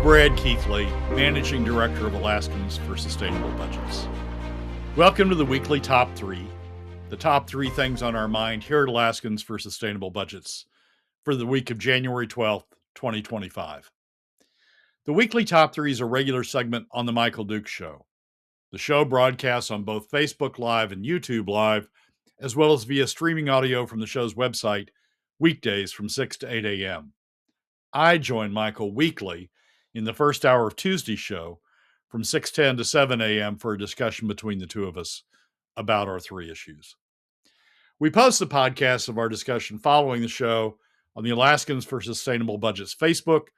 Brad Keithley, Managing Director of Alaskans for Sustainable Budgets. Welcome to the weekly Top 3, the top 3 things on our mind here at Alaskans for Sustainable Budgets for the week of January 12th, 2025. The weekly Top 3 is a regular segment on The Michael Dukes Show. The show broadcasts on both Facebook Live and YouTube Live, as well as via streaming audio from the show's website, weekdays from 6 to 8 a.m. I join Michael weekly in the first hour of Tuesday's show from 6:10 to 7 a.m. for a discussion between the two of us about our 3 issues. We post the podcast of our discussion following the show on the Alaskans for Sustainable Budgets Facebook,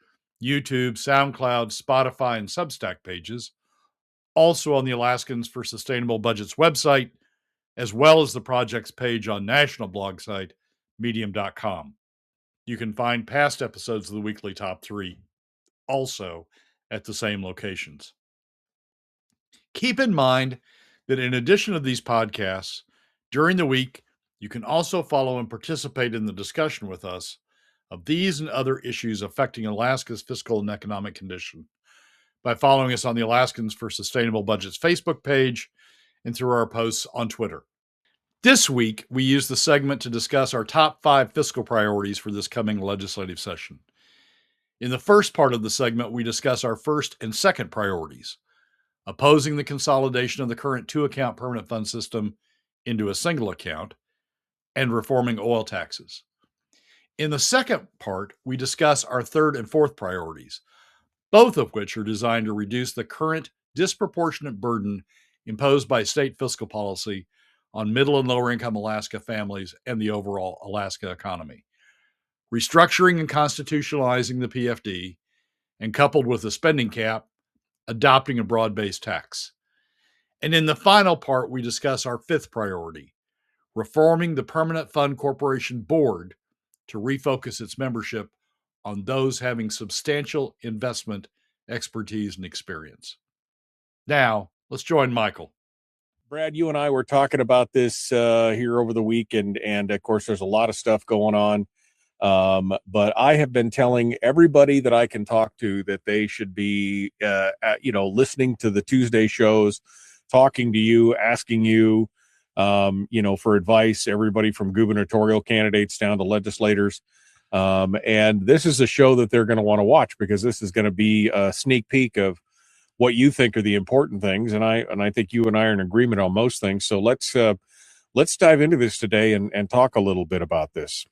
YouTube, SoundCloud, Spotify, and Substack pages, also on the Alaskans for Sustainable Budgets website, as well as the project's page on national blog site, medium.com. You can find past episodes of the weekly Top 3 also at the same locations. Keep in mind that in addition to these podcasts, during the week, you can also follow and participate in the discussion with us of these and other issues affecting Alaska's fiscal and economic condition by following us on the Alaskans for Sustainable Budgets Facebook page and through our posts on Twitter. This week, we use the segment to discuss our top 5 fiscal priorities for this coming legislative session. In the first part of the segment, we discuss our first and second priorities, opposing the consolidation of the current 2-account permanent fund system into a single account, and reforming oil taxes. In the second part, we discuss our third and fourth priorities, both of which are designed to reduce the current disproportionate burden imposed by state fiscal policy on middle and lower income Alaska families and the overall Alaska economy. Restructuring and constitutionalizing the PFD, and coupled with a spending cap, adopting a broad-based tax. And in the final part, we discuss our fifth priority, reforming the Permanent Fund Corporation Board to refocus its membership on those having substantial investment expertise and experience. Now, let's join Michael. Brad, you and I were talking about this here over the week, and of course, there's a lot of stuff going on. But I have been telling everybody that I can talk to that they should be, listening to the Tuesday shows, talking to you, asking you, for advice, everybody from gubernatorial candidates down to legislators. And this is a show that they're going to want to watch because this is going to be a sneak peek of what you think are the important things. And I think you and I are in agreement on most things. So let's dive into this today and talk a little bit about this.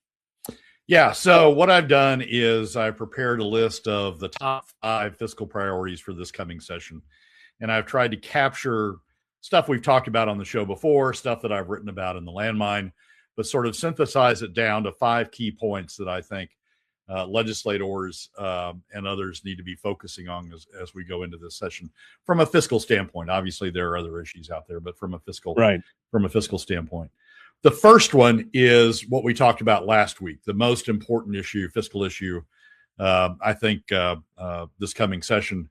Yeah, so what I've done is I prepared a list of the top 5 fiscal priorities for this coming session. And I've tried to capture stuff we've talked about on the show before, stuff that I've written about in the landmine, but sort of synthesize it down to 5 key points that I think legislators and others need to be focusing on as we go into this session from a fiscal standpoint. Obviously, there are other issues out there, but from a fiscal standpoint. The first one is what we talked about last week, the most important issue, fiscal issue, I think this coming session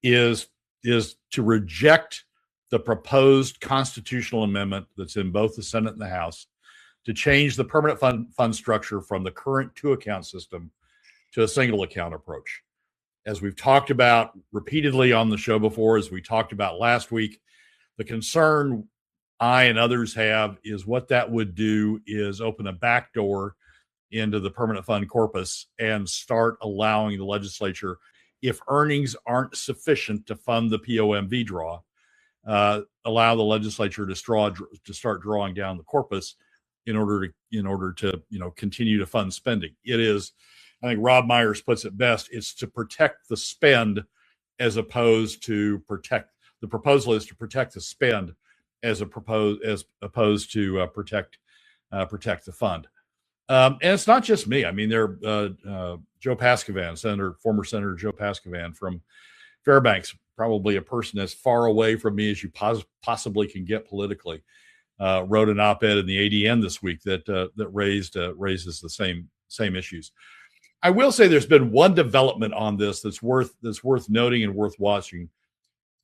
is to reject the proposed constitutional amendment that's in both the Senate and the House to change the permanent fund structure from the current 2-account system to a single account approach. As we've talked about repeatedly on the show before, as we talked about last week, the concern I and others have is what that would do is open a back door into the permanent fund corpus and start allowing the legislature, if earnings aren't sufficient to fund the POMV draw, allow the legislature to start drawing down the corpus in order to continue to fund spending. It is, I think Rob Myers puts it best, it's to protect the spend as opposed to protect. The proposal is to protect the spend as opposed to protect the fund. And it's not just me. I mean, Joe Pascovan, former Senator Joe Pascovan from Fairbanks, probably a person as far away from me as you possibly can get politically, wrote an op-ed in the ADN this week that raises the same issues. I will say there's been one development on this that's worth noting and worth watching.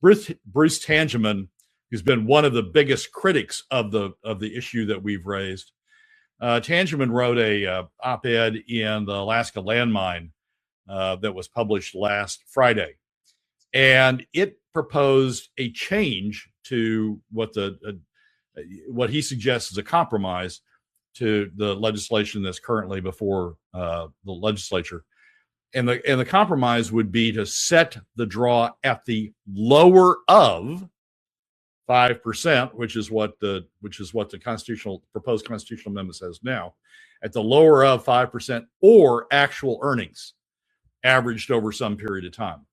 Bruce Tangeman, who's been one of the biggest critics of the issue that we've raised. Tangeman wrote a op-ed in the Alaska Landmine that was published last Friday. and it proposed a change to what he suggests is a compromise to the legislation that's currently before the legislature. And the compromise would be to set the draw at the lower of 5%, which is what the proposed constitutional amendment says now, at the lower of 5% or actual earnings averaged over some period of time.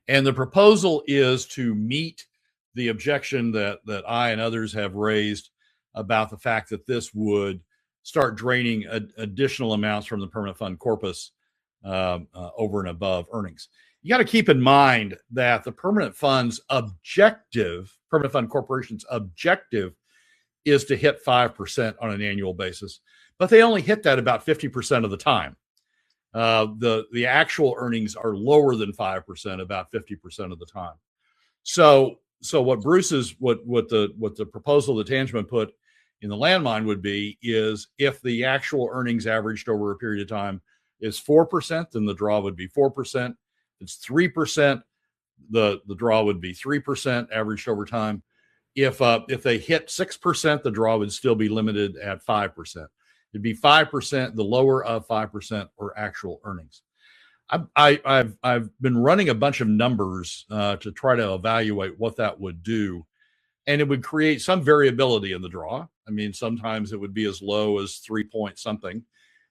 And the proposal is to meet the objection that I and others have raised about the fact that this would start draining additional amounts from the permanent fund corpus over and above earnings. You got to keep in mind that the permanent fund corporation's objective is to hit 5% on an annual basis, but they only hit that about 50% of the time. The actual earnings are lower than 5% about 50% of the time. So what the proposal that Tangeman put in the landmine would be is if the actual earnings averaged over a period of time is 4%, then the draw would be 4%. If it's 3%, the draw would be 3% averaged over time. If they hit 6%, the draw would still be limited at 5%. It'd be 5%, the lower of 5% or actual earnings. I've been running a bunch of numbers to try to evaluate what that would do, and it would create some variability in the draw. I mean, sometimes it would be as low as 3 point something,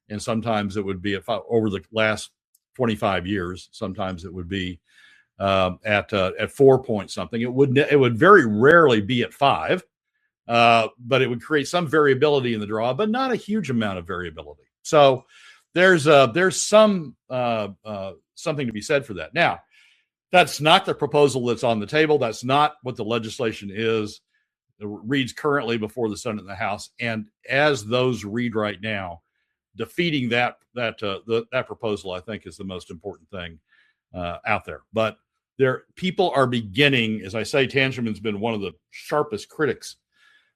and sometimes it would be over the last 25 years. Sometimes it would be at 4 point something. It would very rarely be at 5, but it would create some variability in the draw, but not a huge amount of variability. So there's some something to be said for that. Now, that's not the proposal that's on the table. That's not what the legislation is. It reads currently before the Senate and the House, and as those read right now, defeating that proposal, I think, is the most important thing out there. But people are beginning, as I say, Tangeman's been one of the sharpest critics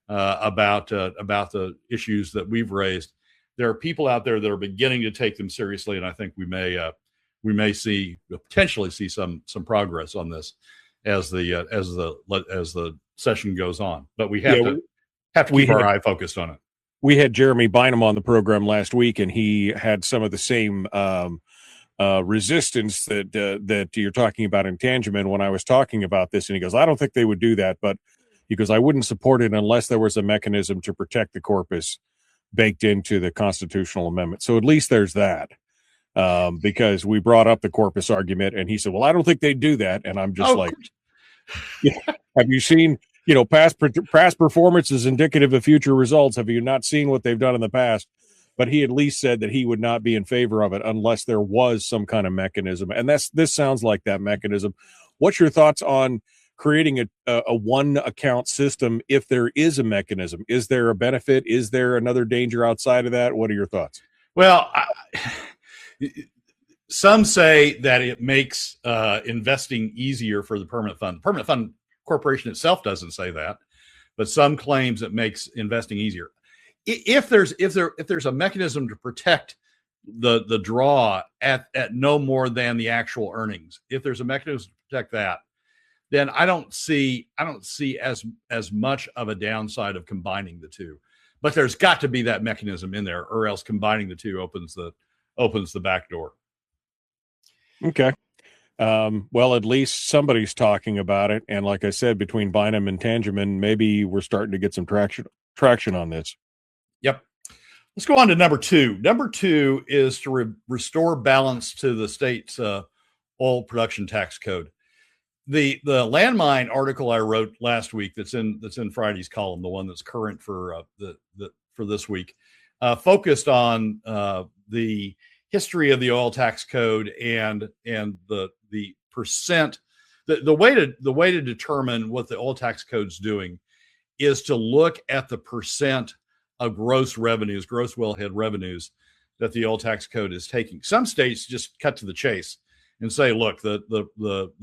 about the issues that we've raised. There are people out there that are beginning to take them seriously, and I think we may potentially see some progress on this as the session goes on. But we have to keep our eye focused on it. We had Jeremy Bynum on the program last week, and he had some of the same resistance that you're talking about in Tangeman when I was talking about this. And he goes, I don't think they would do that, but he goes, I wouldn't support it unless there was a mechanism to protect the corpus baked into the constitutional amendment. So at least there's that, because we brought up the corpus argument, and he said, well, I don't think they'd do that. And I'm just have you seen, past performance is indicative of future results. Have you not seen what they've done in the past? But he at least said that he would not be in favor of it unless there was some kind of mechanism. And this sounds like that mechanism. What's your thoughts on creating a one account system if there is a mechanism? Is there a benefit? Is there another danger outside of that? What are your thoughts? Well, some say that it makes investing easier for the permanent fund. The permanent fund corporation itself doesn't say that, but some claims it makes investing easier. If there's a mechanism to protect the draw at no more than the actual earnings, if there's a mechanism to protect that, then I don't see as much of a downside of combining the two. But there's got to be that mechanism in there, or else combining the two opens the back door. Okay. Well, at least somebody's talking about it, and like I said, between Bynum and Tangeman, maybe we're starting to get some traction on this. Yep. Let's go on to number 2. Number 2 is to restore balance to the state's oil production tax code. The landmine article I wrote last week that's in Friday's column, the one that's current for this week, focused on the history of the oil tax code and the percent. The way to determine what the oil tax code's doing is to look at the percent of gross wellhead revenues that the oil tax code is taking. Some states just cut to the chase and say, look, the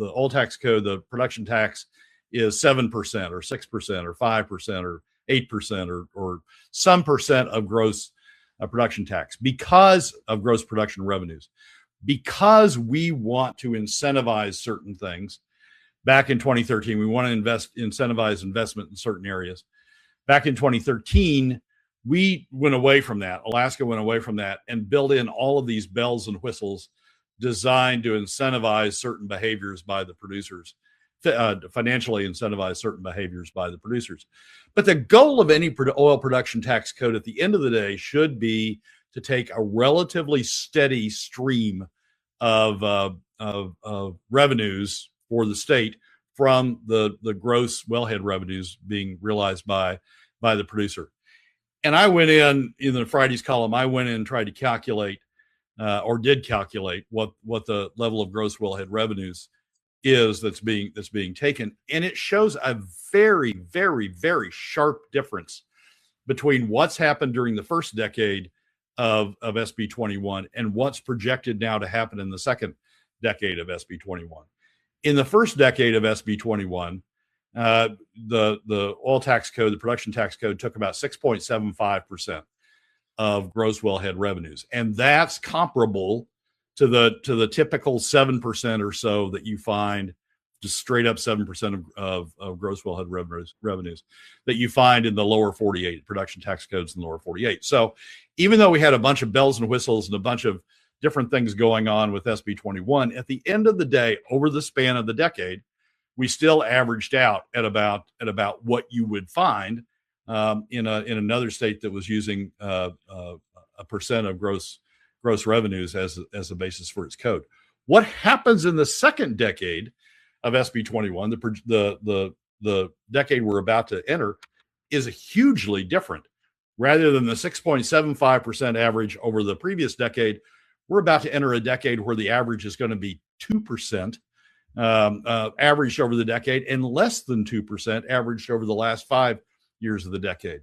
oil tax code, the production tax is 7% or 6% or 5% or 8% or some percent of gross production tax because of gross production revenues. because we want to incentivize certain things. Back in 2013, we want to incentivize investment in certain areas. Back in 2013, we went away from that. Alaska went away from that and built in all of these bells and whistles designed to incentivize certain behaviors by the producers, financially incentivize certain behaviors by the producers. But the goal of any oil production tax code at the end of the day should be to take a relatively steady stream of revenues for the state from the gross wellhead revenues being realized by the producer. And I went in the Friday's column, I went in and tried to calculate or did calculate what the level of gross wellhead revenues is that's being taken. And it shows a very, very, very sharp difference between what's happened during the first decade of SB 21 and what's projected now to happen in the second decade of SB 21. In the first decade of SB 21, the oil tax code, the production tax code, took about 6.75% of gross wellhead revenues, and that's comparable to the typical 7% or so that you find, just straight up 7% of gross wellhead revenues that you find in the lower 48 production tax codes in the lower 48. So even though we had a bunch of bells and whistles and a bunch of different things going on with SB 21, at the end of the day, over the span of the decade, we still averaged out at about what you would find in another state that was using a percent of gross revenues as a basis for its code. What happens in the second decade of SB 21, the decade we're about to enter, is hugely different. Rather than the 6.75% average over the previous decade, we're about to enter a decade where the average is going to be 2% averaged over the decade, and less than 2% averaged over the last 5 years of the decade.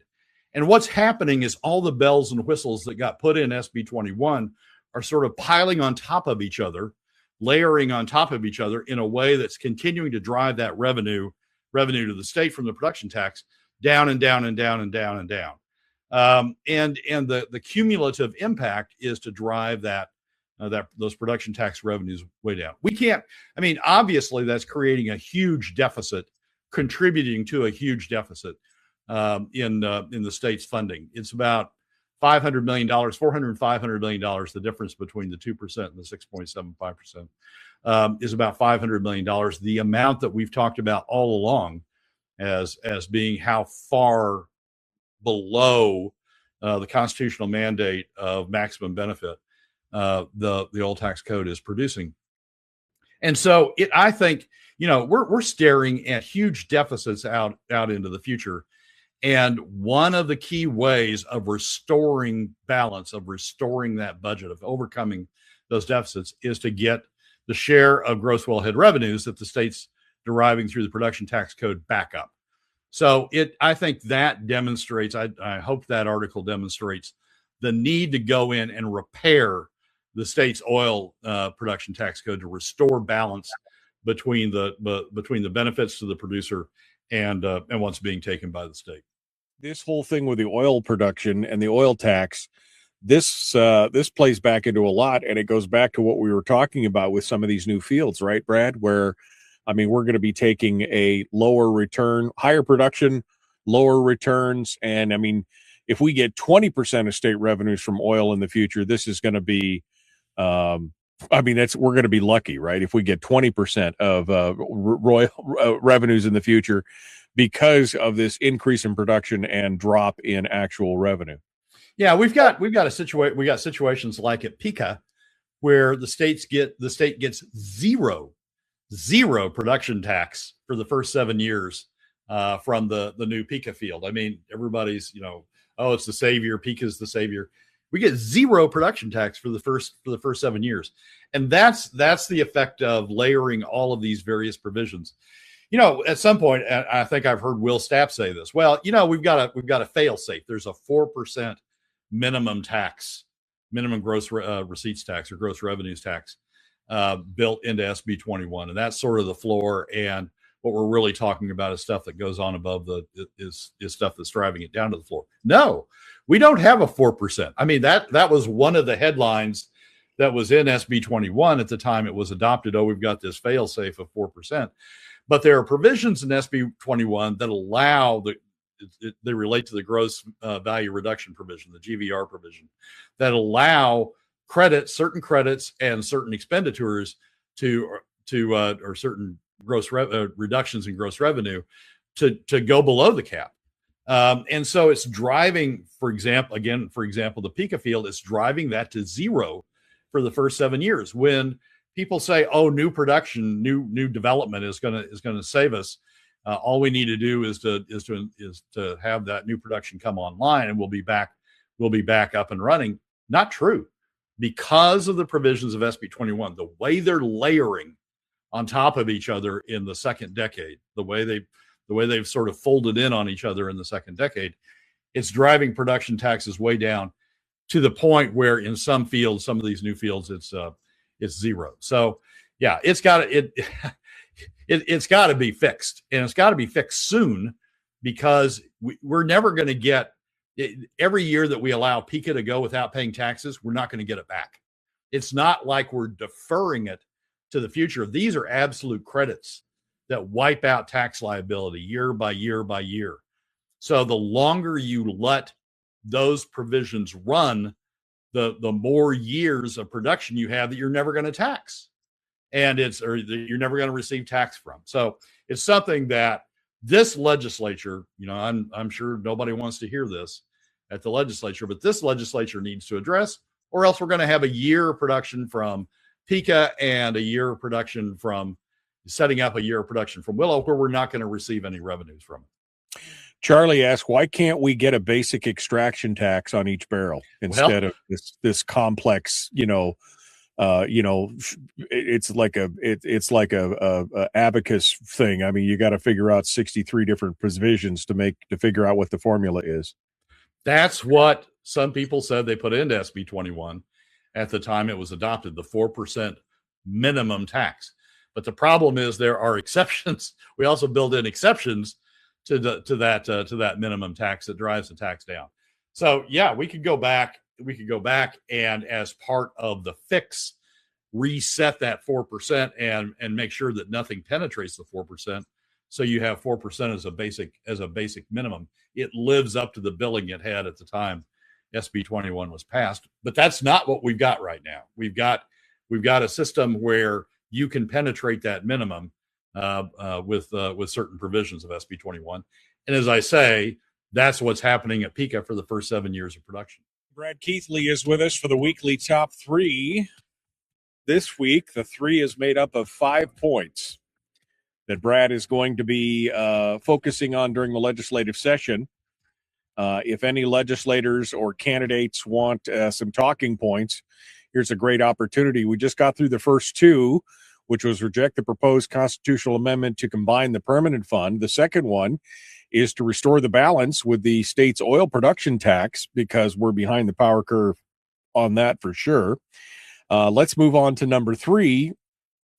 And what's happening is all the bells and whistles that got put in SB 21 are sort of piling on top of each other, layering on top of each other in a way that's continuing to drive that revenue to the state from the production tax down and down and down and down and down. And the cumulative impact is to drive those production tax revenues way down. We can't, I mean, obviously that's creating a huge deficit, contributing to a huge deficit in the state's funding. It's about $500 million, $400 and $500 million. The difference between the 2% and the 6.75% is about $500 million. The amount that we've talked about all along as being how far below the constitutional mandate of maximum benefit the oil tax code is producing. And so I think, we're staring at huge deficits out into the future. And one of the key ways of restoring balance, of restoring that budget, of overcoming those deficits, is to get the share of gross wellhead revenues that the state's deriving through the production tax code back up. So I think that demonstrates, I hope that article demonstrates the need to go in and repair the state's oil production tax code to restore balance between the benefits to the producer and what's being taken by the state. This whole thing with the oil production and the oil tax, this plays back into a lot, and it goes back to what we were talking about with some of these new fields, right, Brad? Where, I mean, we're going to be taking a lower return, higher production, lower returns, and I mean, if we get 20% of state revenues from oil in the future, this is going to be, we're going to be lucky, right? If we get 20% of revenues in the future, because of this increase in production and drop in actual revenue. Yeah, we got situations like at Pica where the state gets zero production tax for the first 7 years from the new Pica field. I mean, everybody's, oh, it's the savior, Pica's the savior. We get zero production tax for the first 7 years. And that's the effect of layering all of these various provisions. At some point, I think I've heard Will Stapp say this. Well, we've got a fail safe. There's a 4% minimum tax, minimum gross receipts tax or gross revenues tax built into SB 21, and that's sort of the floor. And what we're really talking about is stuff that goes on above is stuff that's driving it down to the floor. No, we don't have a 4%. I mean, that was one of the headlines that was in SB 21 at the time it was adopted. Oh, we've got this fail safe of 4%. But there are provisions in SB 21 that allow they relate to the gross value reduction provision, the GVR provision, that allow certain credits and certain expenditures or certain gross reductions in gross revenue to go below the cap. And so it's driving, for example, the Pica field, it's driving that to zero for the first 7 years. When people say, "Oh, new production, new development is going to save us," all we need to do is to have that new production come online, and we'll be back up and running. Not true, because of the provisions of SB 21, the way they're layering on top of each other in the second decade, the way they've sort of folded in on each other in the second decade, it's driving production taxes way down to the point where in some fields, some of these new fields, it's zero. So yeah, it's got to be fixed, and it's got to be fixed soon, because we're never going to get every year that we allow Pica to go without paying taxes, we're not going to get it back. It's not like we're deferring it to the future. These are absolute credits that wipe out tax liability year by year by year. So the longer you let those provisions run, the more years of production you have that you're never going to tax, and you're never going to receive tax from. So it's something that this legislature, I'm sure nobody wants to hear this at the legislature, but this legislature needs to address, or else we're going to have a year of production from Pica and a year of production from setting up a year of production from Willow, where we're not going to receive any revenues from it. Charlie asked, why can't we get a basic extraction tax on each barrel instead of this complex, it's like a abacus thing. I mean, you got to figure out 63 different provisions to figure out what the formula is. That's what some people said they put into SB 21 at the time it was adopted, the 4% minimum tax. But the problem is there are exceptions. We also build in exceptions to that minimum tax that drives the tax down. So yeah, we could go back and, as part of the fix, reset that 4% and make sure that nothing penetrates the 4%. So you have 4% as a basic minimum. It lives up to the billing it had at the time SB 21 was passed. But that's not what we've got right now. We've got a system where you can penetrate that minimum with certain provisions of SB 21. And as I say, that's what's happening at Pica for the first 7 years of production. Brad Keithley is with us for the weekly top three. This week, the three is made up of 5 points that Brad is going to be focusing on during the legislative session. If any legislators or candidates want some talking points, here's a great opportunity. We just got through the first two, which was reject the proposed constitutional amendment to combine the permanent fund. The second one is to restore the balance with the state's oil production tax, because we're behind the power curve on that for sure. Let's move on to number 3,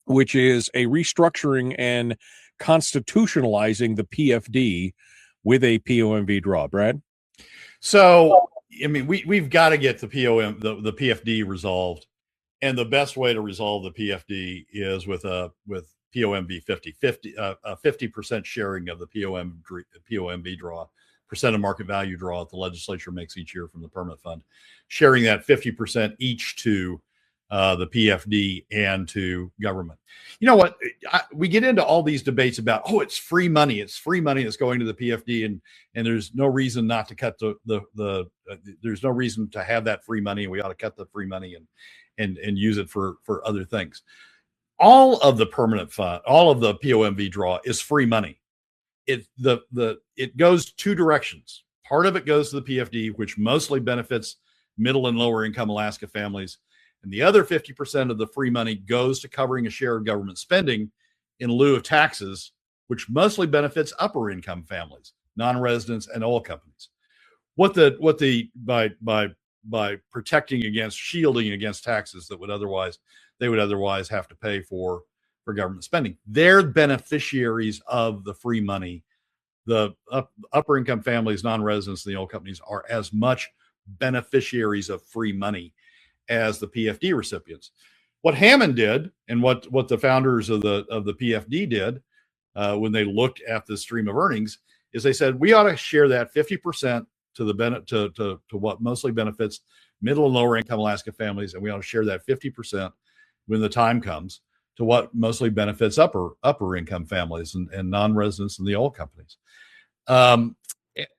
which is a restructuring and constitutionalizing the PFD with a POMV draw. Brad? So, I mean, we've got to get the PFD resolved. And the best way to resolve the PFD is with POMV 50, a 50% sharing of the POMV draw, percent of market value draw that the legislature makes each year from the permanent fund, sharing that 50% each to the PFD and to government. You know what? We get into all these debates about, it's free money. It's free money that's going to the PFD, and there's no reason not to cut there's no reason to have that free money, and we ought to cut the free money and use it for other things. All of the permanent fund, all of the POMV draw is free money. It goes 2 directions. Part of it goes to the PFD, which mostly benefits middle and lower income Alaska families. And the other 50% of the free money goes to covering a share of government spending in lieu of taxes, which mostly benefits upper income families, non-residents, and oil companies. By protecting against, shielding against taxes that they would otherwise have to pay for government spending. They're beneficiaries of the free money. The upper income families, non-residents, and the oil companies are as much beneficiaries of free money as the PFD recipients. What Hammond did, and what the founders of the PFD did when they looked at the stream of earnings, is they said we ought to share that 50% to the to what mostly benefits middle and lower income Alaska families, and we ought to share that 50% when the time comes to what mostly benefits upper income families and non-residents in the oil companies.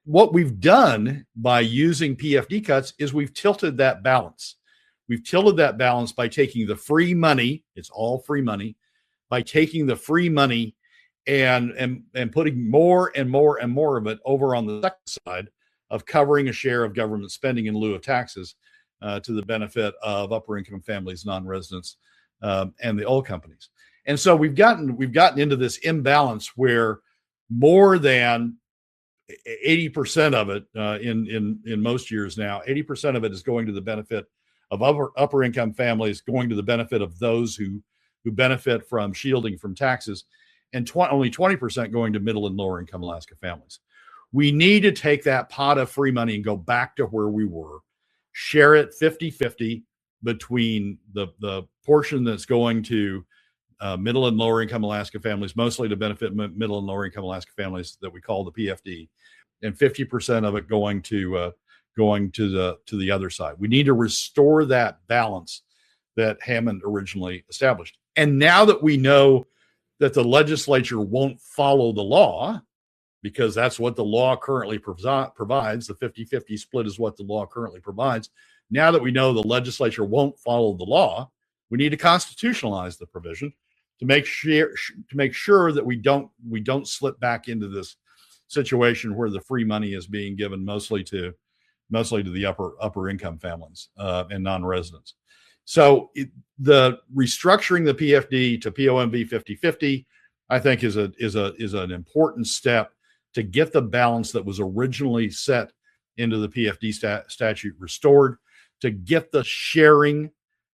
What we've done by using PFD cuts is we've tilted that balance. We've tilted that balance by taking the free money, it's all free money, by taking the free money and putting more and more and more of it over on the second side of covering a share of government spending in lieu of taxes to the benefit of upper income families, non-residents, and the oil companies. And so we've gotten into this imbalance where more than 80% of it in most years now, 80% of it is going to the benefit of upper income families, going to the benefit of those who benefit from shielding from taxes, and only 20% going to middle and lower income Alaska families. We need to take that pot of free money and go back to where we were, share it 50-50 between the portion that's going to middle and lower income Alaska families, mostly to benefit middle and lower income Alaska families that we call the PFD, and 50% of it going to the other side. We need to restore that balance that Hammond originally established. And now that we know that the legislature won't follow the law, because that's what the law currently provides, the 50-50 split is what the law currently provides. Now that we know the legislature won't follow the law, we need to constitutionalize the provision to make sure that we don't slip back into this situation where the free money is being given mostly to the upper income families and non-residents. So the restructuring the PFD to POMV 50-50, I think is an important step to get the balance that was originally set into the PFD statute restored, to get the sharing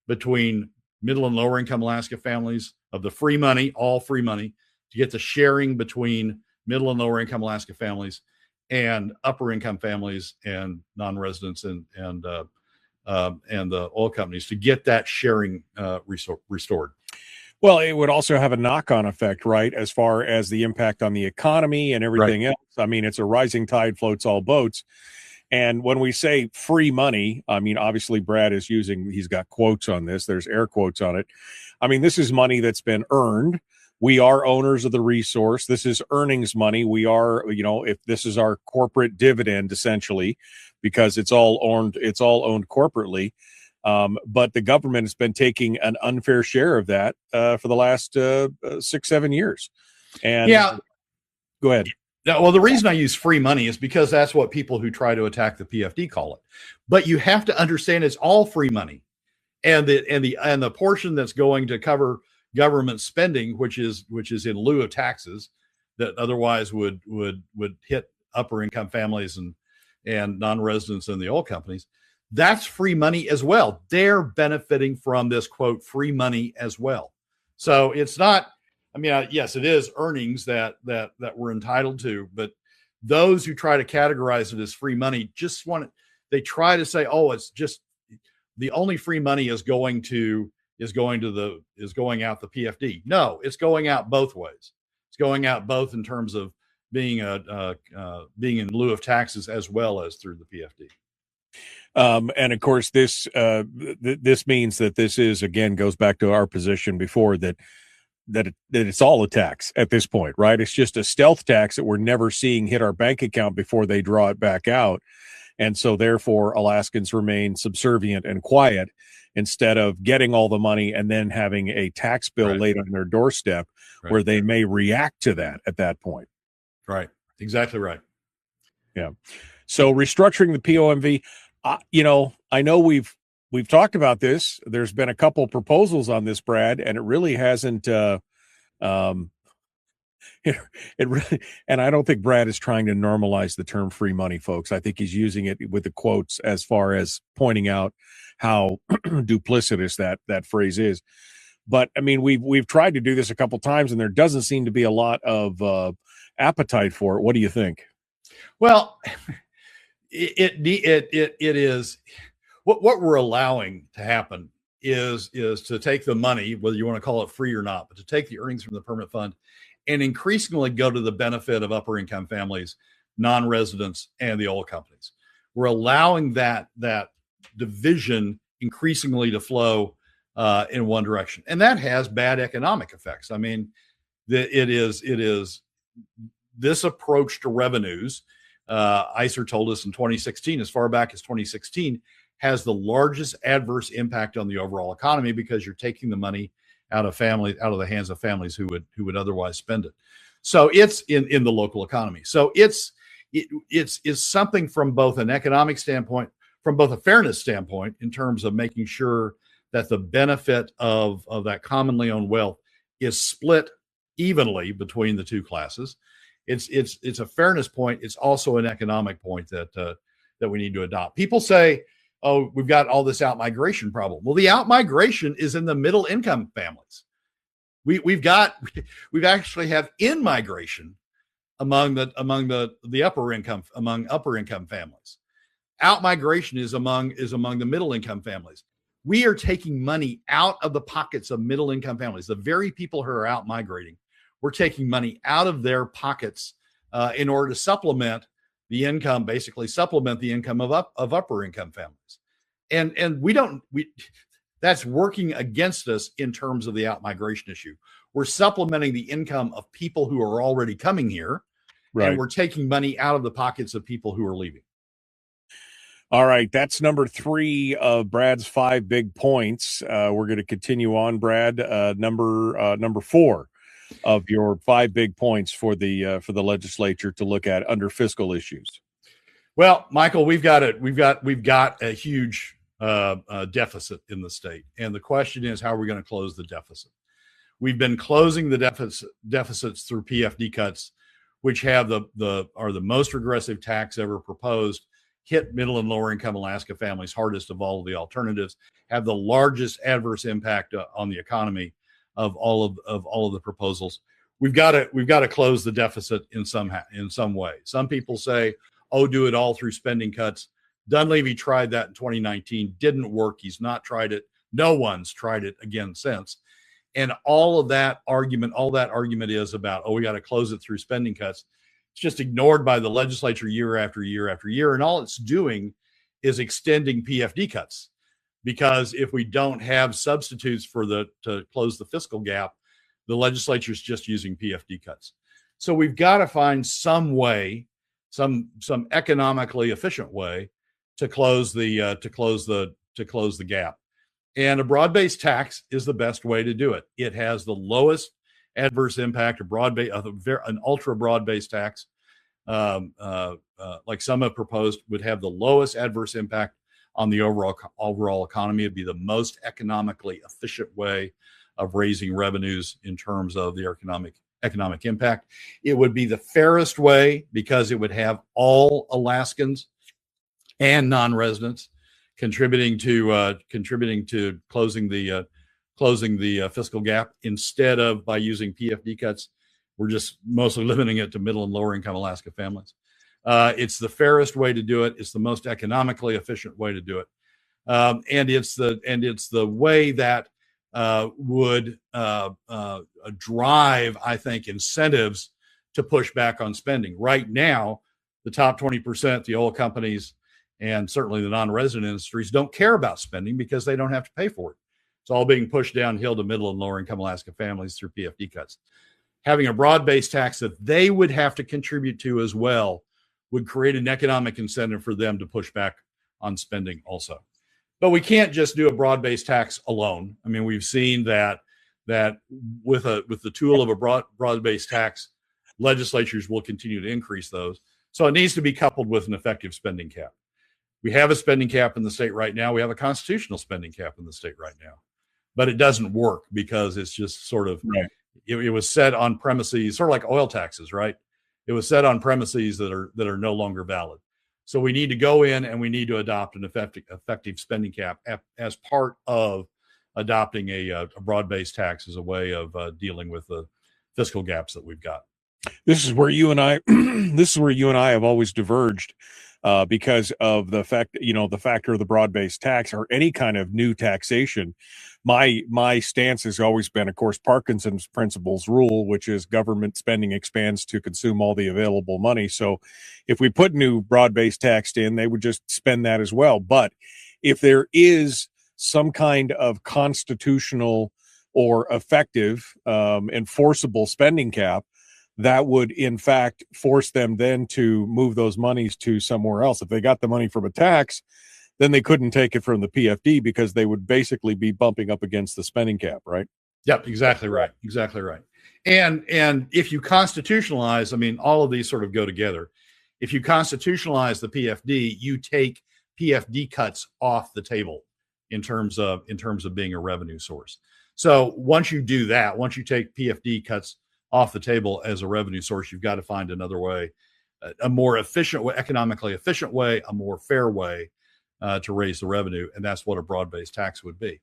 between middle and lower income Alaska families of the free money, all free money, to get the sharing between middle and lower income Alaska families and upper income families and non-residents and the oil companies, to get that sharing restored. Well, it would also have a knock-on effect, right, as far as the impact on the economy and everything else. I mean, it's a rising tide floats all boats. And when we say free money, I mean, obviously Brad is he's got quotes on this. There's air quotes on it. I mean, this is money that's been earned. We are owners of the resource. This is earnings money. We are, if this is our corporate dividend, essentially, because it's all owned corporately. But the government has been taking an unfair share of that for the last 6-7 years. And yeah, go ahead. Well, the reason I use free money is because that's what people who try to attack the PFD call it. But you have to understand it's all free money, and the portion that's going to cover government spending, which is in lieu of taxes, that otherwise would hit upper income families and non-residents in the oil companies. That's free money as well. They're benefiting from this, quote, free money as well. So it's not, I mean, yes, it is earnings that we're entitled to, but those who try to categorize it as free money they try to say, oh, it's just the only free money is going out the PFD. No, it's going out both ways. It's going out both in terms of being in lieu of taxes as well as through the PFD. And of course, this means that this is, again, goes back to our position before that it's all a tax at this point, right? It's just a stealth tax that we're never seeing hit our bank account before they draw it back out. And so therefore, Alaskans remain subservient and quiet instead of getting all the money and then having a tax bill laid on their doorstep where they may react to that at that point. Right. Exactly right. Yeah. So restructuring the POMV, I know we've talked about this. There's been a couple proposals on this, Brad, and it really hasn't. It really, and I don't think Brad is trying to normalize the term free money, folks. I think he's using it with the quotes as far as pointing out how duplicitous that phrase is. But I mean, we've tried to do this a couple times, and there doesn't seem to be a lot of appetite for it. What do you think? Well, it is. what we're allowing to happen is to take the money, whether you want to call it free or not, but to take the earnings from the permanent fund and increasingly go to the benefit of upper income families, non-residents, and the oil companies. We're allowing that division increasingly to flow in one direction, and that has bad economic effects. I mean, it is this approach to revenues. ICER told us in 2016, as far back as 2016, has the largest adverse impact on the overall economy because you're taking the money out of the hands of families who would otherwise spend it. So it's in the local economy. So it's something from both an economic standpoint, from both a fairness standpoint, in terms of making sure that the benefit of that commonly owned wealth is split evenly between the two classes. It's a fairness point. It's also an economic point that we need to adopt. People say, oh, we've got all this out-migration problem. Well, the out-migration is in the middle-income families. We've actually have in-migration among the upper income families. Out-migration is among the middle-income families. We are taking money out of the pockets of middle-income families. The very people who are out-migrating, we're taking money out of their pockets in order to supplement the income of upper income families. And that's working against us in terms of the out-migration issue. We're supplementing the income of people who are already coming here, right, and we're taking money out of the pockets of people who are leaving. All right, that's number 3 of Brad's 5 big points. We're going to continue on, Brad. Number 4 of your 5 big points for the legislature to look at under fiscal issues. Well, Michael, we've got a huge deficit in the state, and the question is, how are we going to close the deficit? We've been closing the deficits through PFD cuts, which are the most regressive tax ever proposed, hit middle and lower income Alaska families hardest of all of the alternatives, have the largest adverse impact on the economy of all of the proposals. We've got to close the deficit in some way. Some people say, oh, do it all through spending cuts. Dunleavy tried that in 2019, didn't work. He's not tried it. No one's tried it again since. And all that argument is about, oh, we got to close it through spending cuts. It's just ignored by the legislature year after year after year. And all it's doing is extending PFD cuts, because if we don't have substitutes to close the fiscal gap, the legislature is just using PFD cuts. So we've got to find some way, some economically efficient way to close the gap. And a broad-based tax is the best way to do it. It has the lowest adverse impact. An ultra broad-based tax, like some have proposed, would have the lowest adverse impact on the overall economy. It'd be the most economically efficient way of raising revenues in terms of the economic impact. It would be the fairest way because it would have all Alaskans and non-residents contributing to closing the fiscal gap, instead of by using PFD cuts. We're just mostly limiting it to middle and lower income Alaska families. It's the fairest way to do it. It's the most economically efficient way to do it, and it's the way that would drive, I think, incentives to push back on spending. Right now, the top 20%, the oil companies, and certainly the non-resident industries, don't care about spending because they don't have to pay for it. It's all being pushed downhill to middle and lower income Alaska families through PFD cuts. Having a broad-based tax that they would have to contribute to as well would create an economic incentive for them to push back on spending also. But we can't just do a broad-based tax alone. I mean, we've seen that with the tool of a broad-based tax, legislatures will continue to increase those. So it needs to be coupled with an effective spending cap. We have a spending cap in the state right now. We have a constitutional spending cap in the state right now, but it doesn't work because it's just sort of, right. It was set on premises, sort of like oil taxes, right? It was set on premises that are no longer valid. So we need to go in and we need to adopt an effective spending cap as part of adopting a broad-based tax as a way of dealing with the fiscal gaps that we've got. This is where you and I have always diverged. because of the fact, the factor of the broad-based tax or any kind of new taxation. My stance has always been, of course, Parkinson's principles rule, which is government spending expands to consume all the available money. So if we put new broad-based tax in, they would just spend that as well. But if there is some kind of constitutional or effective enforceable spending cap, that would in fact force them then to move those monies to somewhere else. If they got the money from a tax, then they couldn't take it from the PFD because they would basically be bumping up against the spending cap, right? Yep, exactly right. Exactly right. And if you constitutionalize, I mean, all of these sort of go together. If you constitutionalize the PFD, you take PFD cuts off the table in terms of being a revenue source. So once you do that, once you take PFD cuts off the table as a revenue source, you've got to find another way, a more efficient way, economically efficient way, a more fair way to raise the revenue, and that's what a broad-based tax would be.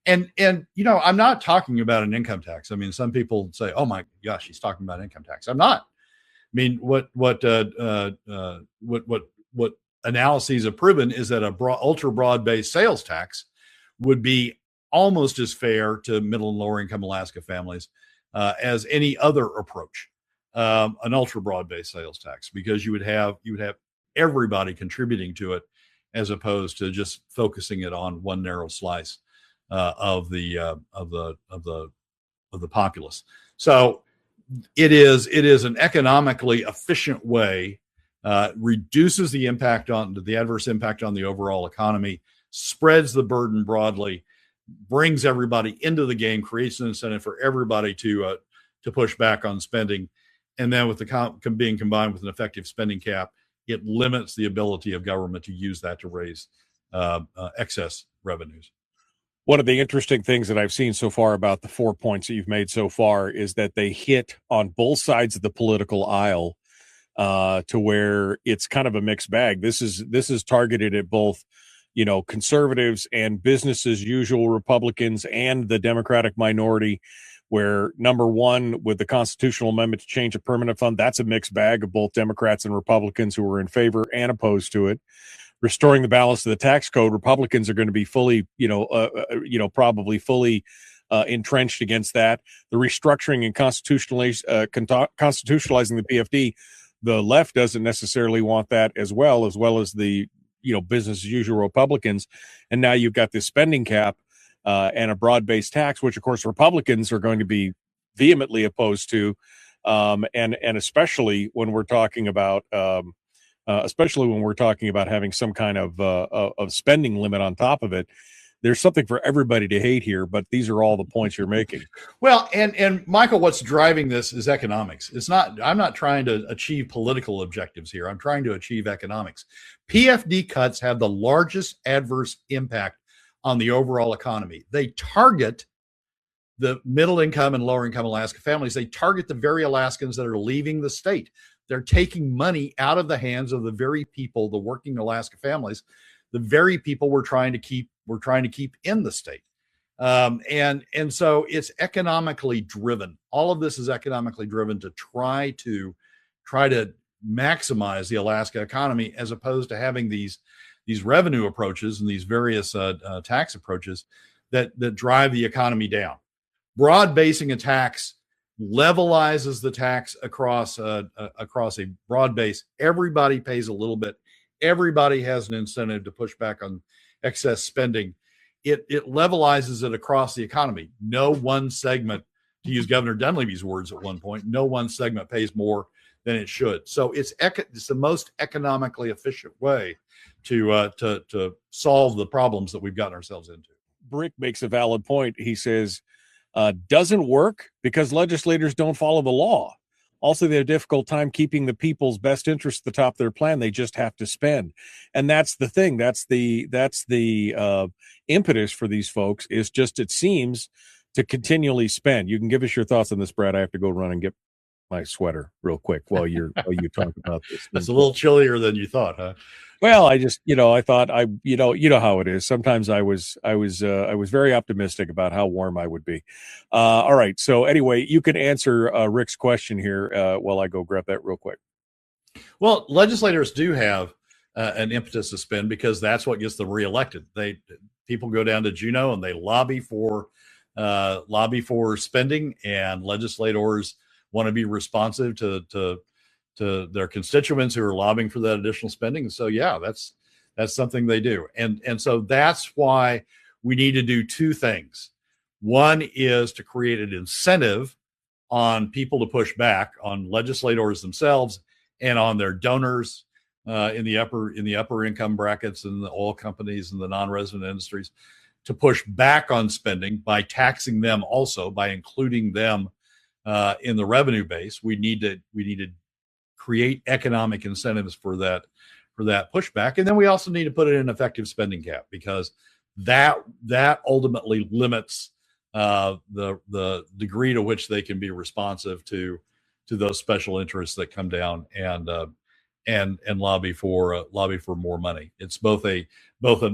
And I'm not talking about an income tax. I mean, some people say, "Oh my gosh, he's talking about income tax." I'm not. I mean, what analyses have proven is that ultra broad-based sales tax would be almost as fair to middle and lower income Alaska families as any other approach, an ultra broad-based sales tax, because you would have everybody contributing to it, as opposed to just focusing it on one narrow slice of the populace. So it is an economically efficient way, reduces the adverse impact on the overall economy, spreads the burden broadly, brings everybody into the game, creates an incentive for everybody to push back on spending, and then with the being combined with an effective spending cap, it limits the ability of government to use that to raise excess revenues. One of the interesting things that I've seen so far about the 4 points that you've made so far is that they hit on both sides of the political aisle, to where it's kind of a mixed bag. This is targeted at both, conservatives and business as usual Republicans and the Democratic minority, where number one, with the constitutional amendment to change a permanent fund, that's a mixed bag of both Democrats and Republicans who are in favor and opposed to it. Restoring the balance of the tax code, Republicans are going to be fully, probably fully entrenched against that. The restructuring and constitutionalizing the PFD, the left doesn't necessarily want that as well as the business as usual Republicans. And now you've got this spending cap and a broad-based tax, which of course Republicans are going to be vehemently opposed to, and especially when we're talking about having some kind of spending limit on top of it. There's something for everybody to hate here, but these are all the points you're making. Well, and Michael, what's driving this is economics. I'm not trying to achieve political objectives here. I'm trying to achieve economics. PFD cuts have the largest adverse impact on the overall economy. They target the middle income and lower income Alaska families. They target the very Alaskans that are leaving the state. They're taking money out of the hands of the very people, the working Alaska families, the very people we're trying to keep in the state. And so it's economically driven. All of this is economically driven to try to maximize the Alaska economy, as opposed to having these revenue approaches and these various tax approaches that drive the economy down. Broad basing a tax levelizes the tax across a broad base. Everybody pays a little bit. Everybody has an incentive to push back on excess spending. It levelizes it across the economy. No one segment, to use Governor Dunleavy's words at one point, no one segment pays more than it should. So it's the most economically efficient way to solve the problems that we've gotten ourselves into. Brick makes a valid point. He says, doesn't work because legislators don't follow the law. Also, they have a difficult time keeping the people's best interest at the top of their plan. They just have to spend. And that's the thing. That's the impetus for these folks, is just, it seems, to continually spend. You can give us your thoughts on this, Brad. I have to go run and get my sweater real quick while you talk about this. It's a little chillier than you thought, huh? Well, I just, I thought how it is. Sometimes I was very optimistic about how warm I would be. All right. So anyway, you can answer Rick's question here while I go grab that real quick. Well, legislators do have an impetus to spend, because that's what gets them reelected. People go down to Juneau and they lobby for spending, and legislators want to be responsive to their constituents who are lobbying for that additional spending. So yeah, that's something they do, and so that's why we need to do two things. One is to create an incentive on people to push back on legislators themselves and on their donors in the upper income brackets and the oil companies and the non-resident industries, to push back on spending by taxing them also, by including them in the revenue base. We need to create economic incentives for that pushback, and then we also need to put in an effective spending cap, because that ultimately limits the degree to which they can be responsive to those special interests that come down and lobby for more money. It's both an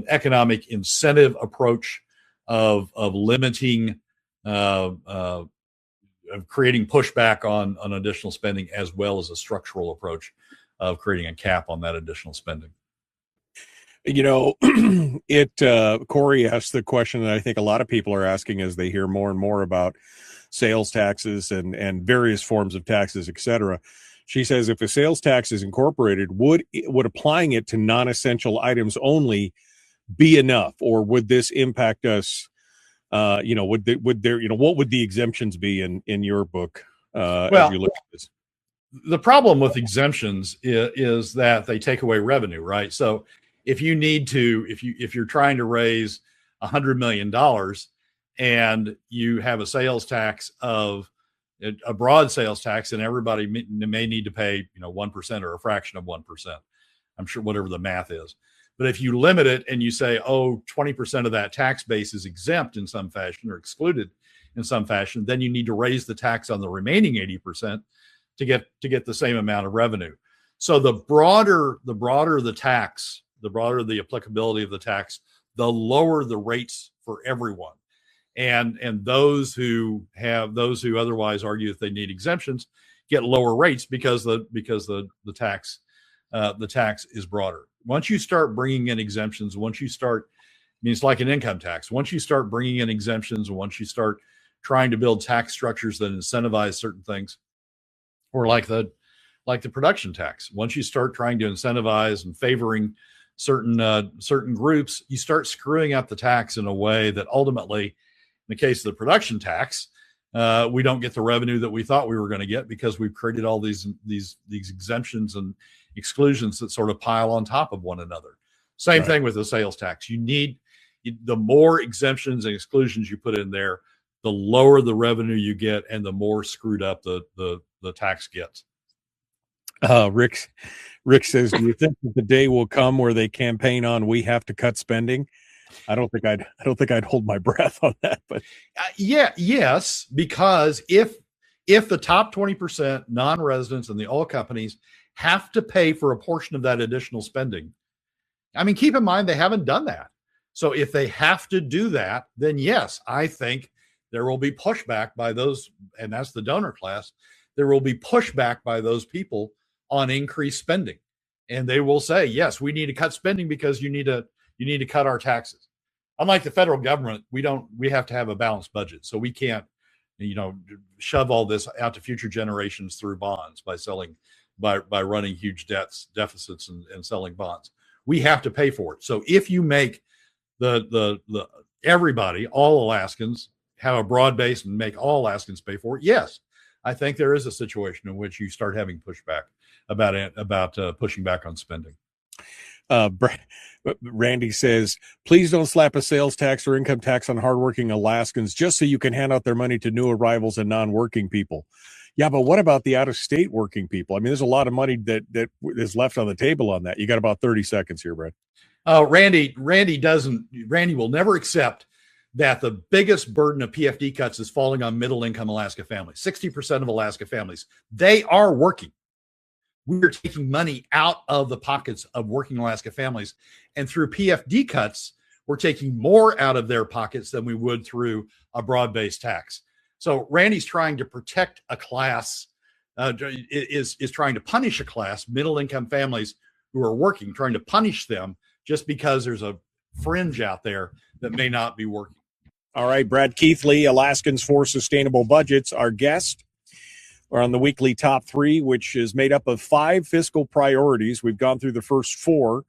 economic incentive approach of limiting of creating pushback on additional spending, as well as a structural approach of creating a cap on that additional spending. Corey asked the question that I think a lot of people are asking as they hear more and more about sales taxes and various forms of taxes, et cetera. She says, if a sales tax is incorporated, would applying it to non-essential items only be enough, or would this impact us? What would the exemptions be in your book as you look at this? The problem with exemptions is that they take away revenue, right? So if you're trying to raise $100 million and you have a sales tax of a broad sales tax, and everybody may need to pay 1% or a fraction of 1%, I'm sure, whatever the math is. But if you limit it and you say, 20% of that tax base is exempt in some fashion or excluded in some fashion, then you need to raise the tax on the remaining 80% to get the same amount of revenue. So the broader the tax, the broader the applicability of the tax, the lower the rates for everyone. And those who otherwise argue that they need exemptions get lower rates because the tax is broader. Once you start bringing in exemptions, it's like an income tax. Once you start bringing in exemptions, and once you start trying to build tax structures that incentivize certain things, or like the production tax, once you start trying to incentivize and favoring certain groups, you start screwing up the tax in a way that ultimately, in the case of the production tax, we don't get the revenue that we thought we were going to get, because we've created all these exemptions and exclusions that sort of pile on top of one another. Same thing with the sales tax. The more exemptions and exclusions you put in there, the lower the revenue you get, and the more screwed up the tax gets. Rick says, do you think that the day will come where they campaign on "we have to cut spending"? I don't think I'd hold my breath on that, but yes, because if the top 20% non-residents and the oil companies have to pay for a portion of that additional spending, keep in mind they haven't done that. So if they have to do that, then yes, I think there will be pushback by those, and that's the donor class. There will be pushback by those people on increased spending, and they will say, yes, we need to cut spending because you need to cut our taxes. Unlike the federal government, we have to have a balanced budget. So we can't, shove all this out to future generations through bonds by running huge deficits and selling bonds. We have to pay for it. So if you make everybody, all Alaskans, have a broad base and make all Alaskans pay for it, yes, I think there is a situation in which you start having pushback about pushing back on spending. Randy says, please don't slap a sales tax or income tax on hardworking Alaskans just so you can hand out their money to new arrivals and non-working people. Yeah, but what about the out-of-state working people? There's a lot of money that is left on the table on that. You got about 30 seconds here, Brad. Randy will never accept that the biggest burden of PFD cuts is falling on middle-income Alaska families. 60% of Alaska families, they are working. We're taking money out of the pockets of working Alaska families. And through PFD cuts, we're taking more out of their pockets than we would through a broad-based tax. So Randy's trying to protect a class, is trying to punish a class, middle-income families, who are working, trying to punish them just because there's a fringe out there that may not be working. All right, Brad Keithley, Alaskans for Sustainable Budgets, our guest. We're on the weekly top three, which is made up of 5 fiscal priorities. We've gone through the first 4.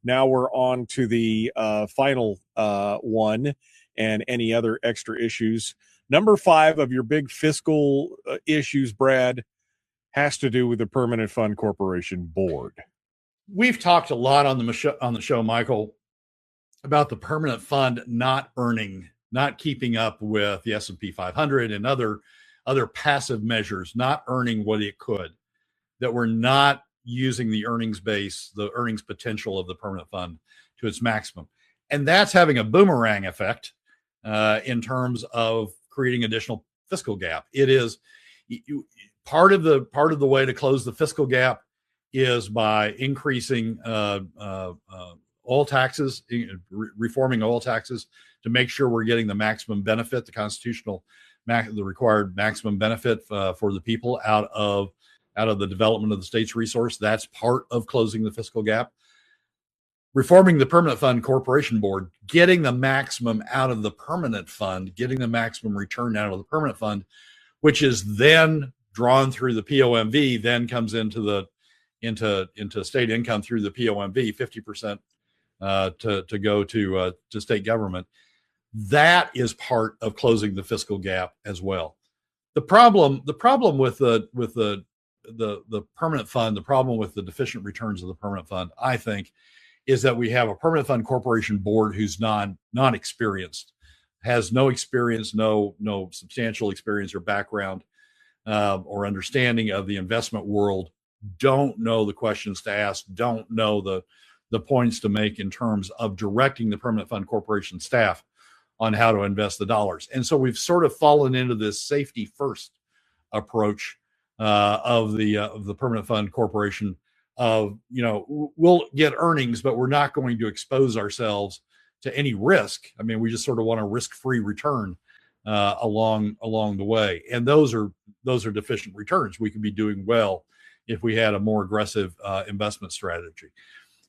Now we're on to the final one and any other extra issues. Number 5 of your big fiscal issues, Brad, has to do with the Permanent Fund Corporation Board. We've talked a lot on the show, Michael, about the permanent fund not keeping up with the S&P 500 and other passive measures, not earning what it could, that we're not using the earnings base, the earnings potential of the permanent fund to its maximum. And that's having a boomerang effect in terms of creating additional fiscal gap. It is part of the way to close the fiscal gap is by increasing oil taxes, reforming oil taxes to make sure we're getting the maximum benefit, the required maximum benefit for the people out of the development of the state's resource. That's part of closing the fiscal gap. Reforming the Permanent Fund Corporation Board, getting the maximum out of the permanent fund, getting the maximum return out of the permanent fund, which is then drawn through the POMV, then comes into state income through the POMV, 50% to go to state government. That is part of closing the fiscal gap as well. The problem with the permanent fund, the problem with the deficient returns of the permanent fund, I think, is that we have a Permanent Fund Corporation Board who's non-experienced, has no experience, no substantial experience or background or understanding of the investment world, don't know the questions to ask, don't know the points to make in terms of directing the Permanent Fund Corporation staff on how to invest the dollars. And so we've sort of fallen into this safety first approach of the Permanent Fund Corporation of, we'll get earnings, but we're not going to expose ourselves to any risk. I mean, we just sort of want a risk-free return along the way. And those are deficient returns. We could be doing well if we had a more aggressive investment strategy.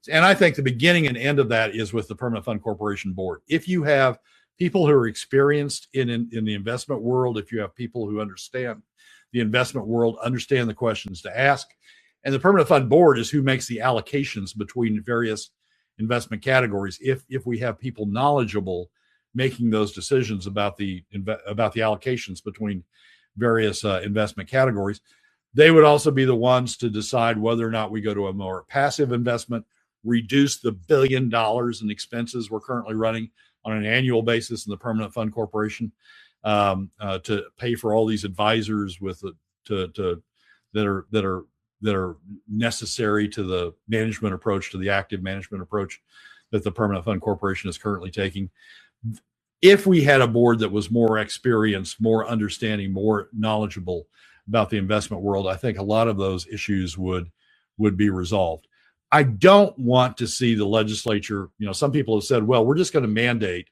And I think the beginning and end of that is with the Permanent Fund Corporation Board. If you have people who are experienced in the investment world, if you have people who understand the investment world, understand the questions to ask, and the Permanent Fund Board is who makes the allocations between various investment categories. If we have people knowledgeable making those decisions about the allocations between various investment categories, they would also be the ones to decide whether or not we go to a more passive investment, reduce the $1 billion in expenses we're currently running on an annual basis in the Permanent Fund Corporation to pay for all these advisors that are necessary to the management approach, to the active management approach that the Permanent Fund Corporation is currently taking. If we had a board that was more experienced, more understanding, more knowledgeable about the investment world, I think a lot of those issues would be resolved. I don't want to see the legislature, some people have said, well, we're just going to mandate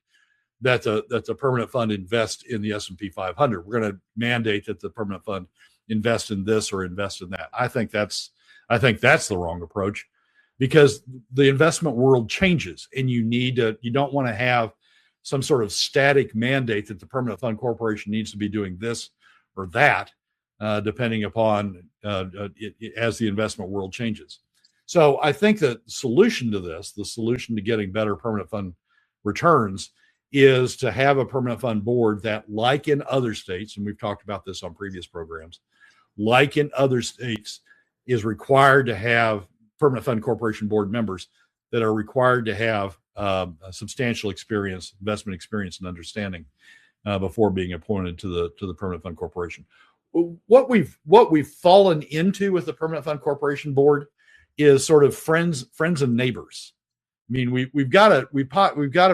that the permanent fund invest in the S&P 500. We're going to mandate that the permanent fund invest in this or invest in that. I think that's the wrong approach, because the investment world changes, and you don't want to have some sort of static mandate that the Permanent Fund Corporation needs to be doing this or that, depending upon as the investment world changes. So I think that the solution to getting better permanent fund returns is to have a permanent fund board that, like in other states, and we've talked about this on previous programs, like in other states, is required to have Permanent Fund Corporation board members that are required to have a substantial experience, investment experience and understanding before being appointed to the Permanent Fund Corporation. What we've fallen into with the Permanent Fund Corporation board is sort of friends and neighbors. I mean, we've got a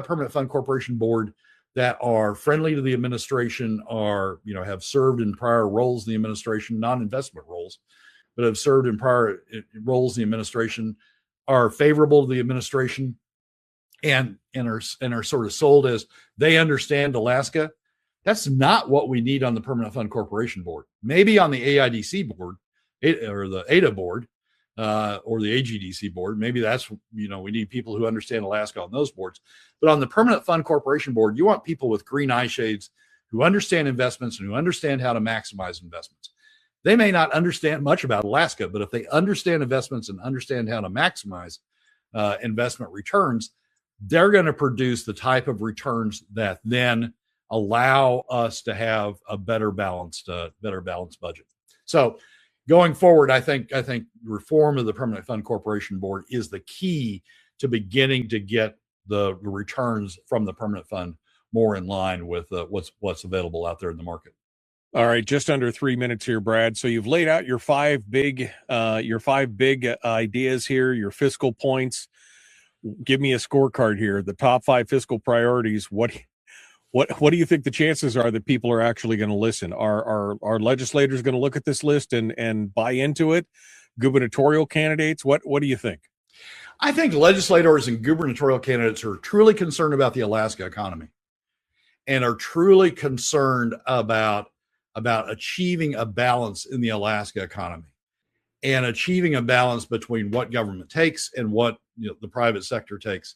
Permanent Fund Corporation board that are friendly to the administration, have served in prior roles in the administration, non-investment roles, but have served in prior roles in the administration, are favorable to the administration, and are sort of sold as they understand Alaska. That's not what we need on the Permanent Fund Corporation board. Maybe on the AIDC board or the ADA board, or the AGDC board. Maybe that's, we need people who understand Alaska on those boards. But on the Permanent Fund Corporation board, you want people with green eye shades who understand investments and who understand how to maximize investments. They may not understand much about Alaska, but if they understand investments and understand how to maximize investment returns, they're going to produce the type of returns that then allow us to have a better balanced budget. So going forward, I think reform of the Permanent Fund Corporation Board is the key to beginning to get the returns from the permanent fund more in line with what's available out there in the market. All right, just under 3 minutes here, Brad. So you've laid out your five big ideas here, your fiscal points. Give me a scorecard here. The top 5 fiscal priorities. What do you think the chances are that people are actually going to listen? Are legislators going to look at this list and buy into it? Gubernatorial candidates? What do you think? I think legislators and gubernatorial candidates are truly concerned about the Alaska economy and are truly concerned about achieving a balance in the Alaska economy and achieving a balance between what government takes and what the private sector takes.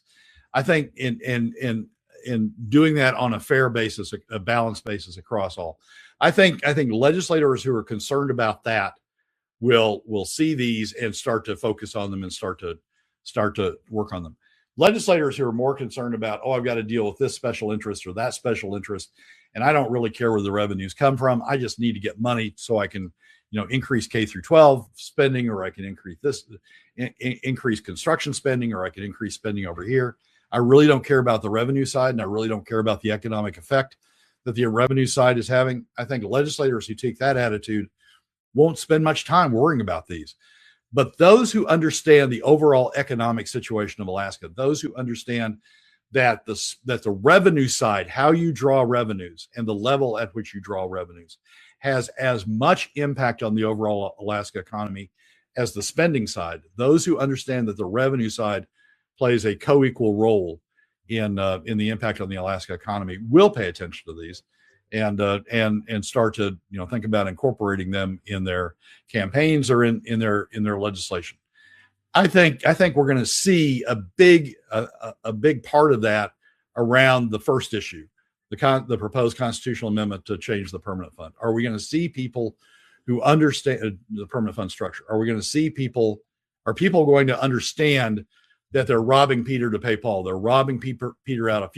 I think in doing that on a fair basis, a balanced basis across all. I think legislators who are concerned about that will see these and start to focus on them and start to work on them. Legislators who are more concerned about, I've got to deal with this special interest or that special interest, and I don't really care where the revenues come from. I just need to get money so I can, increase K through 12 spending, or I can increase construction spending, or I can increase spending over here. I really don't care about the revenue side, and I really don't care about the economic effect that the revenue side is having. I think legislators who take that attitude won't spend much time worrying about these. But those who understand the overall economic situation of Alaska, those who understand that the revenue side, how you draw revenues and the level at which you draw revenues, has as much impact on the overall Alaska economy as the spending side. Those who understand that the revenue side plays a co-equal role in the impact on the Alaska economy will pay attention to these and start to think about incorporating them in their campaigns or in their legislation. I think we're going to see a big part of that around the first issue, the proposed constitutional amendment to change the permanent fund. Are we going to see people who understand the permanent fund structure? Are we going to see are people going to understand that they're robbing Peter to pay Paul? They're robbing Peter out of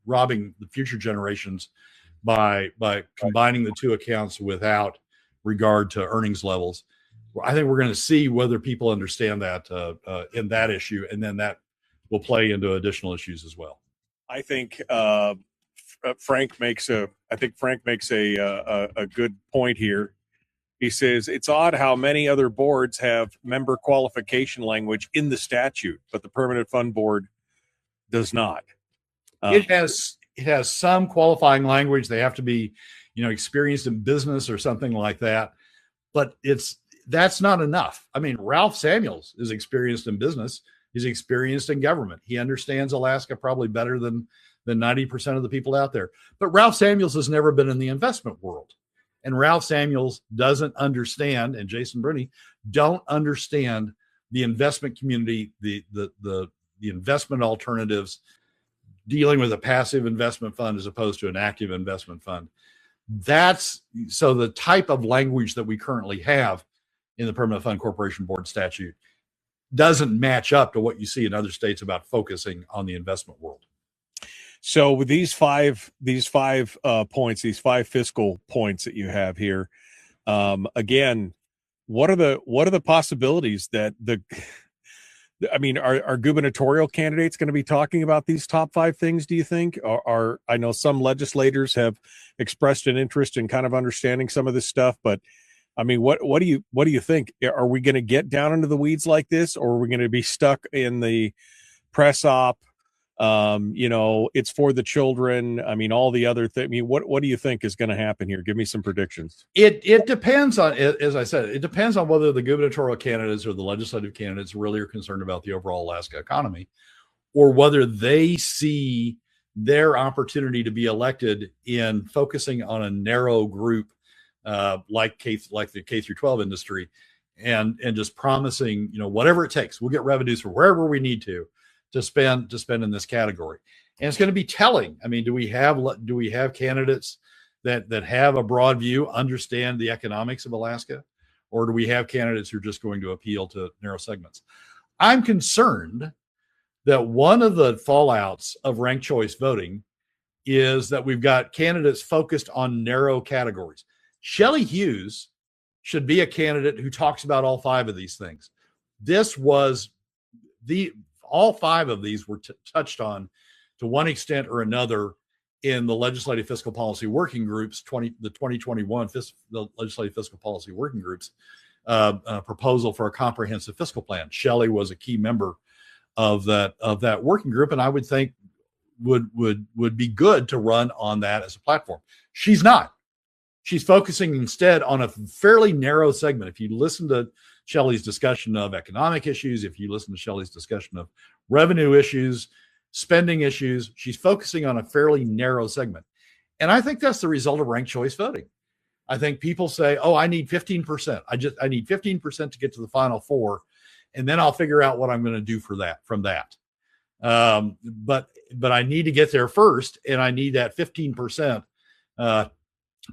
robbing the future generations by combining the two accounts without regard to earnings levels. I think we're going to see whether people understand that in that issue, and then that will play into additional issues as well. I think Frank makes a good point here. He says it's odd how many other boards have member qualification language in the statute, but the Permanent Fund Board does not. It has some qualifying language. They have to be, experienced in business or something like that. But that's not enough. I mean, Ralph Samuels is experienced in business. He's experienced in government. He understands Alaska probably better than 90% of the people out there. But Ralph Samuels has never been in the investment world. And Ralph Samuels doesn't understand, and Jason Bruni don't understand the investment community, the investment alternatives, dealing with a passive investment fund as opposed to an active investment fund. So the type of language that we currently have in the Permanent Fund Corporation Board statute doesn't match up to what you see in other states about focusing on the investment world. So with these five points, these 5 fiscal points that you have here, again, what are the possibilities that are gubernatorial candidates going to be talking about these top 5 things, do you think? Or I know some legislators have expressed an interest in kind of understanding some of this stuff, but I mean, what do you think? Are we going to get down into the weeds like this, or are we going to be stuck in the press op? It's for the children. I mean, all the other things. I mean, what do you think is going to happen here? Give me some predictions. It depends on, as I said, it depends on whether the gubernatorial candidates or the legislative candidates really are concerned about the overall Alaska economy, or whether they see their opportunity to be elected in focusing on a narrow group, like the K through 12 industry, and just promising, whatever it takes, we'll get revenues for wherever we need to spend in this category. And it's going to be telling. I mean, do we have candidates that have a broad view, understand the economics of Alaska, or do we have candidates who are just going to appeal to narrow segments? I'm concerned that one of the fallouts of ranked choice voting is that we've got candidates focused on narrow categories. Shelley Hughes should be a candidate who talks about all five of these things. All five of these were touched on to one extent or another in the Legislative Fiscal Policy Working Groups, the 2021 the Legislative Fiscal Policy Working Groups proposal for a comprehensive fiscal plan. Shelley was a key member of that working group, and I would think would be good to run on that as a platform. She's not. She's focusing instead on a fairly narrow segment. If you listen to Shelley's discussion of economic issues, if you listen to Shelley's discussion of revenue issues, spending issues, she's focusing on a fairly narrow segment. And I think that's the result of ranked choice voting. I think people say, oh, I need 15%. I need 15% to get to the final four, and then I'll figure out what I'm going to do from that. But I need to get there first, and I need that 15%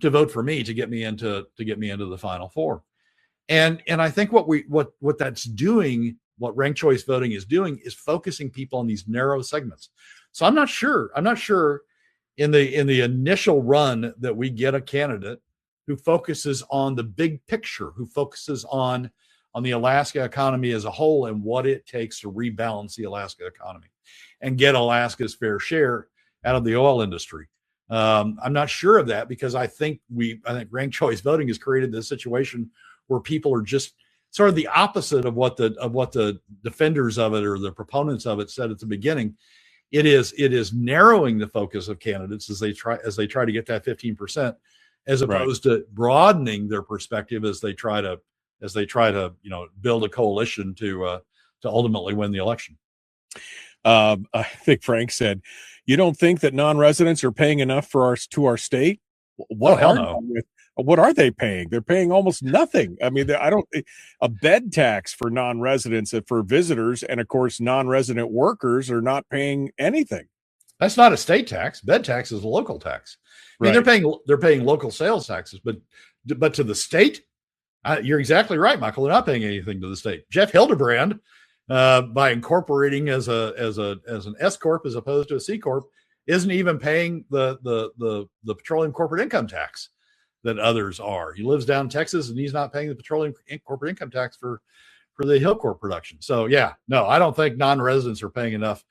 to vote for me to get me into the final four. And I think what that's doing, what ranked choice voting is doing, is focusing people on these narrow segments. So I'm not sure in the initial run that we get a candidate who focuses on the big picture, who focuses on the Alaska economy as a whole and what it takes to rebalance the Alaska economy and get Alaska's fair share out of the oil industry. I'm not sure of that, because I think ranked choice voting has created this situation where people are just sort of the opposite of what the defenders of it or the proponents of it said at the beginning. It is narrowing the focus of candidates as they try to get that 15%, as opposed to broadening their perspective as they try to build a coalition to ultimately win the election. I think Frank said, "You don't think that non-residents are paying enough to our state? What are they paying? They're paying almost nothing. I mean, a bed tax for non-residents and for visitors, and of course, non-resident workers are not paying anything. That's not a state tax. Bed tax is a local tax. I mean, they're paying local sales taxes, but to the state, you're exactly right, Michael. They're not paying anything to the state. Jeff Hildebrand, by incorporating as an S corp as opposed to a C corp, isn't even paying the petroleum corporate income tax that others are. He lives down in Texas, and he's not paying the petroleum corporate income tax for the Hillcorp production. So yeah, no, I don't think non-residents are paying enough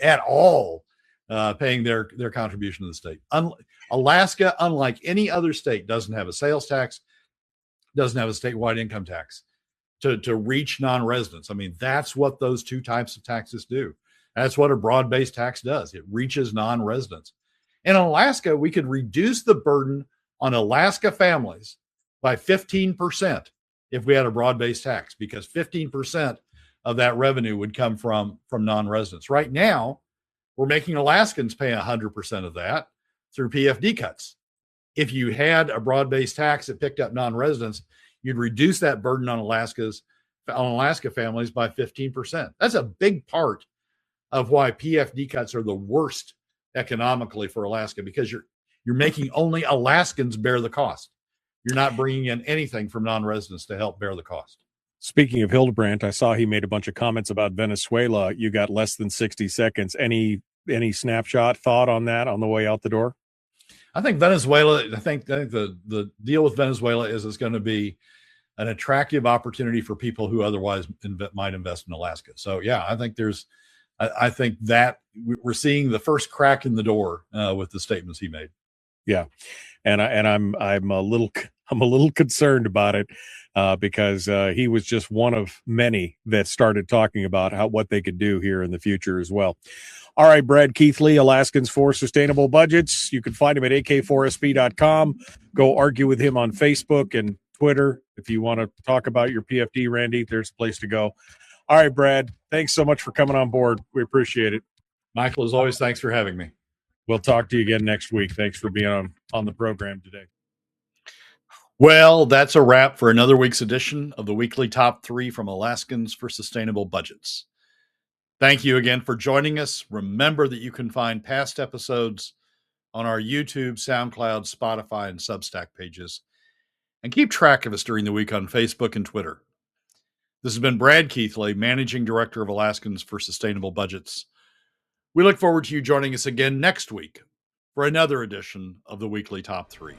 at all, paying their contribution to the state. Alaska, unlike any other state, doesn't have a sales tax, doesn't have a statewide income tax to reach non-residents. I mean, that's what those two types of taxes do. That's what a broad-based tax does. It reaches non-residents. In Alaska, we could reduce the burden on Alaska families by 15% if we had a broad-based tax, because 15% of that revenue would come from non-residents. Right now, we're making Alaskans pay 100% of that through PFD cuts. If you had a broad-based tax that picked up non-residents, you'd reduce that burden on Alaska families by 15%. That's a big part of why PFD cuts are the worst economically for Alaska, because you're making only Alaskans bear the cost. You're not bringing in anything from non-residents to help bear the cost. Speaking of Hildebrandt, I saw he made a bunch of comments about Venezuela. You got less than 60 seconds. Any snapshot thought on that on the way out the door? I think Venezuela, I think the deal with Venezuela is it's going to be an attractive opportunity for people who otherwise might invest in Alaska. So yeah, I think that we're seeing the first crack in the door with the statements he made. Yeah, and I'm a little concerned about it because he was just one of many that started talking about what they could do here in the future as well. All right, Brad Keithley, Alaskans for Sustainable Budgets. You can find him at ak4sp.com. Go argue with him on Facebook and Twitter. If you want to talk about your PFD, Randy, there's a place to go. All right, Brad, thanks so much for coming on board. We appreciate it. Michael, as always, thanks for having me. We'll talk to you again next week. Thanks for being on the program today. Well, that's a wrap for another week's edition of the weekly top 3 from Alaskans for Sustainable Budgets. Thank you again for joining us. Remember that you can find past episodes on our YouTube, SoundCloud, Spotify, and Substack pages, and keep track of us during the week on Facebook and Twitter. This has been Brad Keithley, Managing Director of Alaskans for Sustainable Budgets. We look forward to you joining us again next week for another edition of the weekly top 3.